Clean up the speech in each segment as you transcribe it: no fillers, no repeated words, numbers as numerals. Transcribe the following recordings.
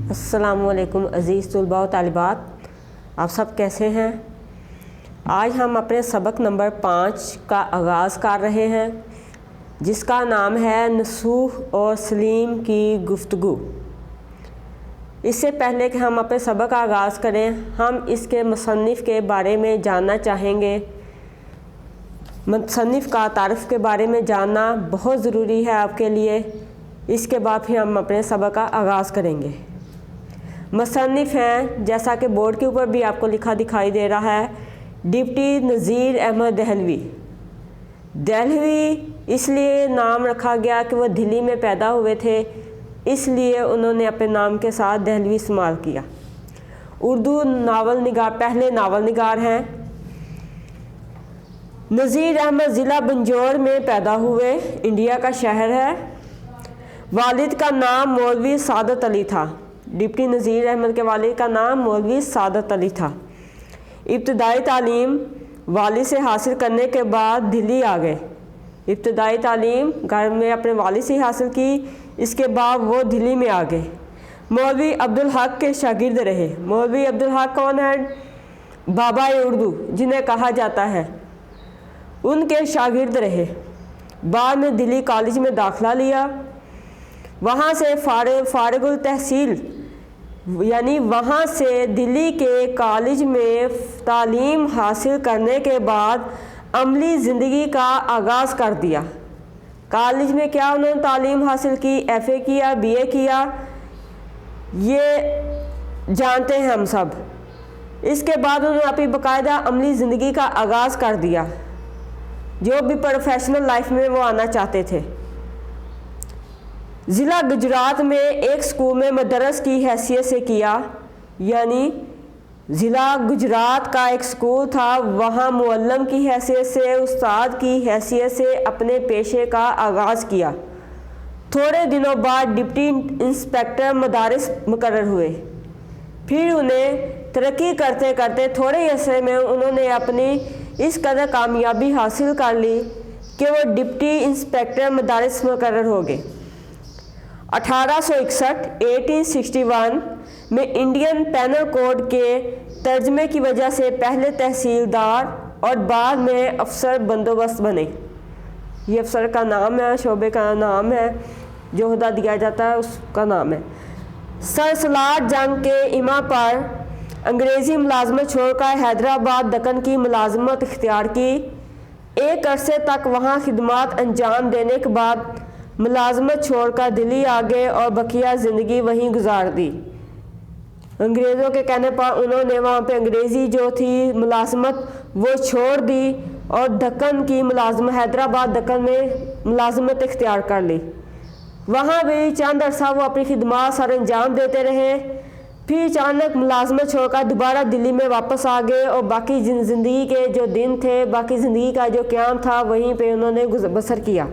السلام علیکم عزیز طلباء و طالبات، آپ سب کیسے ہیں؟ آج ہم اپنے سبق نمبر 5 کا آغاز کر رہے ہیں، جس کا نام ہے نصوح اور سلیم کی گفتگو۔ اس سے پہلے کہ ہم اپنے سبق کا آغاز کریں، ہم اس کے مصنف کے بارے میں جاننا چاہیں گے۔ مصنف کا تعارف کے بارے میں جاننا بہت ضروری ہے آپ کے لیے۔ اس کے بعد پھر ہم اپنے سبق کا آغاز کریں گے۔ مصنف ہیں، جیسا کہ بورڈ کے اوپر بھی آپ کو لکھا دکھائی دے رہا ہے، ڈپٹی نذیر احمد دہلوی۔ دہلوی اس لیے نام رکھا گیا کہ وہ دہلی میں پیدا ہوئے تھے، اس لیے انہوں نے اپنے نام کے ساتھ دہلوی استعمال کیا۔ اردو ناول نگار، پہلے ناول نگار ہیں۔ نذیر احمد ضلع بنجور میں پیدا ہوئے، انڈیا کا شہر ہے۔ والد کا نام مولوی سعادت علی تھا۔ ڈپٹی نذیر احمد کے والد کا نام مولوی سعادت علی تھا۔ ابتدائی تعلیم والد سے حاصل کرنے کے بعد دہلی آ گئے۔ ابتدائی تعلیم گھر میں اپنے والد سے حاصل کی، اس کے بعد وہ دہلی میں آ گئے۔ مولوی عبدالحق کے شاگرد رہے۔ مولوی عبدالحق کون ہے؟ بابا اردو جنہیں کہا جاتا ہے، ان کے شاگرد رہے۔ بعد میں دہلی کالج میں داخلہ لیا، وہاں سے فارغ التحصیل یعنی وہاں سے دہلی کے کالج میں تعلیم حاصل کرنے کے بعد عملی زندگی کا آغاز کر دیا۔ کالج میں کیا انہوں نے تعلیم حاصل کی؟ ایف اے کیا، بی اے کیا، یہ جانتے ہیں ہم سب۔ اس کے بعد انہوں نے اپنی باقاعدہ عملی زندگی کا آغاز کر دیا، جو بھی پروفیشنل لائف میں وہ آنا چاہتے تھے۔ ضلع گجرات میں ایک اسکول میں مدرس کی حیثیت سے کیا، یعنی ضلع گجرات کا ایک اسکول تھا، وہاں معلم کی حیثیت سے، استاد کی حیثیت سے اپنے پیشے کا آغاز کیا۔ تھوڑے دنوں بعد ڈپٹی انسپکٹر مدارس مقرر ہوئے۔ پھر انہیں ترقی کرتے کرتے تھوڑے عرصے میں انہوں نے اپنی اس قدر کامیابی حاصل کر لی کہ وہ ڈپٹی انسپکٹر مدارس مقرر ہو گئے۔ 1861 میں انڈین پینل کوڈ کے ترجمے کی وجہ سے پہلے تحصیلدار اور بعد میں افسر بندوبست بنے۔ یہ افسر کا نام ہے، شعبے کا نام ہے، جو عہدہ دیا جاتا ہے اس کا نام ہے۔ سر سلاد جنگ کے ایما پر انگریزی ملازمت چھوڑ کر حیدرآباد دکن کی ملازمت اختیار کی۔ ایک عرصے تک وہاں خدمات انجام دینے کے بعد ملازمت چھوڑ کر دہلی آ گئے اور بقیہ زندگی وہیں گزار دی۔ انگریزوں کے کہنے پر انہوں نے وہاں پہ انگریزی جو تھی ملازمت وہ چھوڑ دی اور دکن کی ملازمت، حیدرآباد دکن میں ملازمت اختیار کر لی۔ وہاں بھی چند عرصہ وہ اپنی خدمات سر انجام دیتے رہے، پھر اچانک ملازمت چھوڑ کر دوبارہ دہلی میں واپس آ گئے اور باقی زندگی کے جو دن تھے، باقی زندگی کا جو قیام تھا، وہیں پہ انہوں نے بسر کیا۔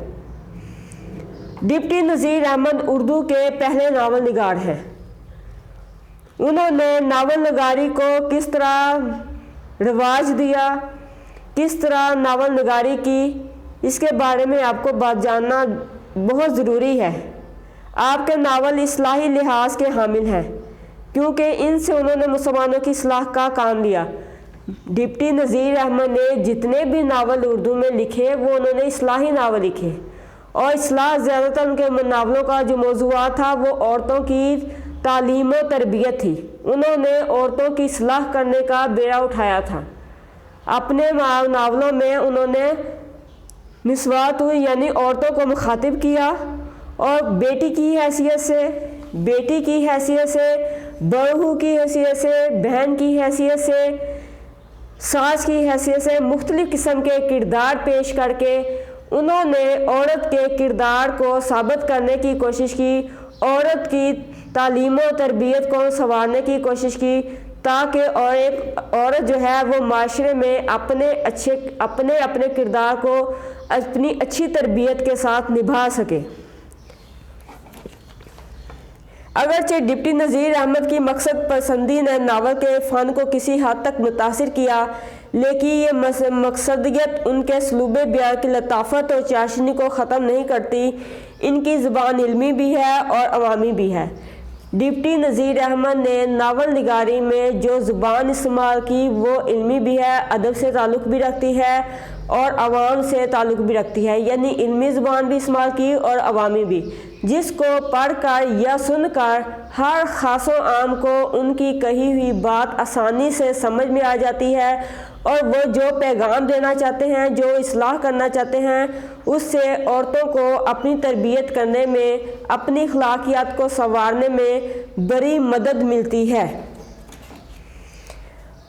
ڈپٹی نذیر احمد اردو کے پہلے ناول نگار ہیں۔ انہوں نے ناول نگاری کو کس طرح رواج دیا، کس طرح ناول نگاری کی، اس کے بارے میں آپ کو بات جاننا بہت ضروری ہے۔ آپ کے ناول اصلاحی لحاظ کے حامل ہیں، کیونکہ ان سے انہوں نے مسلمانوں کی اصلاح کا کام لیا۔ ڈپٹی نذیر احمد نے جتنے بھی ناول اردو میں لکھے وہ انہوں نے اصلاحی ناول لکھے، اور اصلاح زیادہ تر ان کے ناولوں کا جو موضوعات تھا وہ عورتوں کی تعلیم و تربیت تھی۔ انہوں نے عورتوں کی اصلاح کرنے کا بیڑا اٹھایا تھا۔ اپنے ناولوں میں انہوں نے نسوات یعنی عورتوں کو مخاطب کیا، اور بیٹی کی حیثیت سے، بیٹی کی حیثیت سے، بہو کی حیثیت سے، بہن کی حیثیت سے، ساس کی حیثیت سے مختلف قسم کے کردار پیش کر کے انہوں نے عورت کے کردار کو ثابت کرنے کی کوشش کی، عورت کی تعلیم و تربیت کو سنوارنے کی کوشش کی، تاکہ ایک عورت جو ہے وہ معاشرے میں اپنے کردار کو اپنی اچھی تربیت کے ساتھ نبھا سکے۔ اگرچہ ڈپٹی نذیر احمد کی مقصد پسندی نے ناول کے فن کو کسی حد تک متاثر کیا، لیکن یہ مقصدیت ان کے اسلوب بیان کی لطافت اور چاشنی کو ختم نہیں کرتی۔ ان کی زبان علمی بھی ہے اور عوامی بھی ہے۔ ڈپٹی نذیر احمد نے ناول نگاری میں جو زبان استعمال کی وہ علمی بھی ہے، ادب سے تعلق بھی رکھتی ہے اور عوام سے تعلق بھی رکھتی ہے، یعنی علمی زبان بھی استعمال کی اور عوامی بھی، جس کو پڑھ کر یا سن کر ہر خاص و عام کو ان کی کہی ہوئی بات آسانی سے سمجھ میں آ جاتی ہے، اور وہ جو پیغام دینا چاہتے ہیں، جو اصلاح کرنا چاہتے ہیں، اس سے عورتوں کو اپنی تربیت کرنے میں، اپنی اخلاقیات کو سنوارنے میں بڑی مدد ملتی ہے۔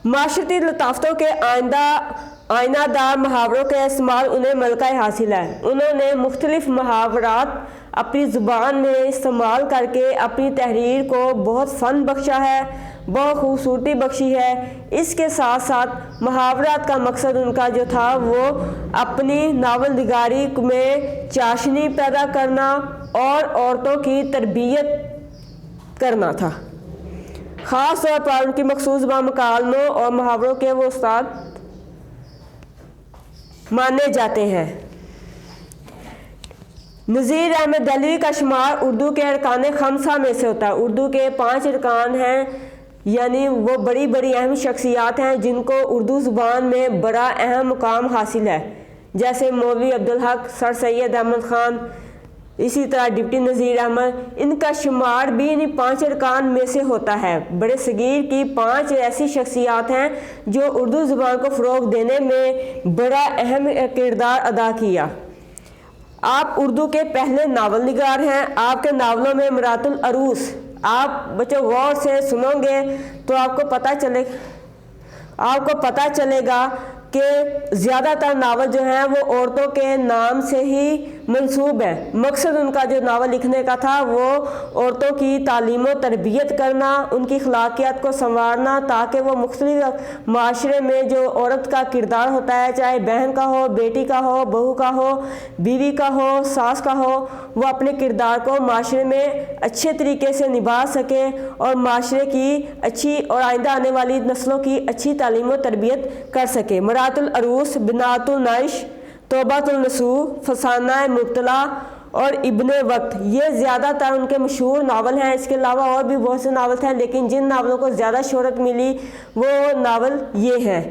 معاشرتی لطافتوں کے آئینہ دار محاوروں کا استعمال انہیں ملکہ حاصل ہے۔ انہوں نے مختلف محاورات اپنی زبان میں استعمال کر کے اپنی تحریر کو بہت فن بخشا ہے، بہت خوبصورتی بخشی ہے۔ اس کے ساتھ ساتھ محاورات کا مقصد ان کا جو تھا وہ اپنی ناول نگاری میں چاشنی پیدا کرنا اور عورتوں کی تربیت کرنا تھا۔ خاص طور پر ان کی مخصوص زبان مکالموں اور محاوروں کے وہ استاد مانے جاتے ہیں۔ نذیر احمد دہلوی کا شمار اردو کے ارکان خمسہ میں سے ہوتا ہے۔ اردو کے 5 ارکان ہیں، یعنی وہ بڑی بڑی اہم شخصیات ہیں جن کو اردو زبان میں بڑا اہم مقام حاصل ہے، جیسے مولوی عبدالحق، سر سید احمد خان، اسی طرح ڈپٹی نذیر احمد۔ ان کا شمار بھی انہی 5 ارکان میں سے ہوتا ہے۔ بڑے صغیر کی 5 ایسی شخصیات ہیں جو اردو زبان کو فروغ دینے میں بڑا اہم کردار ادا کیا۔ آپ اردو کے پہلے ناول نگار ہیں۔ آپ کے ناولوں میں مرات العروس، آپ بچوں غور سے سنو گے تو آپ کو پتہ چلے گا کہ زیادہ تر ناول جو ہیں وہ عورتوں کے نام سے ہی منسوب ہے۔ مقصد ان کا جو ناول لکھنے کا تھا وہ عورتوں کی تعلیم و تربیت کرنا، ان کی اخلاقیات کو سنوارنا، تاکہ وہ مختلف معاشرے میں جو عورت کا کردار ہوتا ہے، چاہے بہن کا ہو، بیٹی کا ہو، بہو کا ہو، بیوی کا ہو، ساس کا ہو، وہ اپنے کردار کو معاشرے میں اچھے طریقے سے نبھا سکے اور معاشرے کی اچھی اور آئندہ آنے والی نسلوں کی اچھی تعلیم و تربیت کر سکے۔ مرات العروس، بنات النعش، توبۃ النصوح، فسانہ مبتلا اور ابن وقت، یہ زیادہ تر ان کے مشہور ناول ہیں۔ اس کے علاوہ اور بھی بہت سے ناول ہیں، لیکن جن ناولوں کو زیادہ شہرت ملی وہ ناول یہ ہیں۔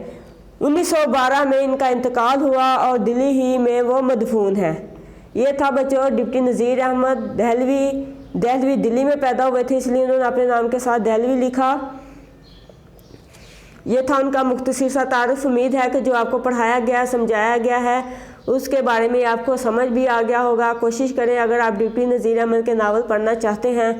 1912 میں ان کا انتقال ہوا اور دلی ہی میں وہ مدفون ہے۔ یہ تھا بچوں ڈپٹی نذیر احمد دہلوی۔ دہلوی دلی میں پیدا ہوئے تھے، اس لیے انہوں نے اپنے نام کے ساتھ دہلوی لکھا۔ یہ تھا ان کا مختصر سا تعارف۔ امید ہے کہ جو آپ کو پڑھایا گیا، سمجھایا گیا ہے، اس کے بارے میں آپ کو سمجھ بھی آ گیا ہوگا۔ کوشش کریں اگر آپ ڈپٹی نذیر احمد کے ناول پڑھنا چاہتے ہیں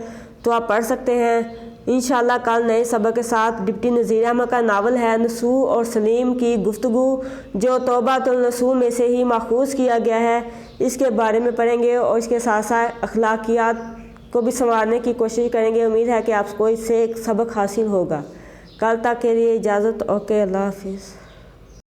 تو آپ پڑھ سکتے ہیں۔ انشاءاللہ کل نئے سبق کے ساتھ ڈپٹی نذیر احمد کا ناول ہے نصوح اور سلیم کی گفتگو، جو توبۃ النصوح میں سے ہی ماخوذ کیا گیا ہے، اس کے بارے میں پڑھیں گے اور اس کے ساتھ ساتھ اخلاقیات کو بھی سنوارنے کی کوشش کریں گے۔ امید ہے کہ آپ کو اس سے ایک سبق حاصل ہوگا۔ کل تک کے لیے اجازت۔ اوکے، اللہ حافظ۔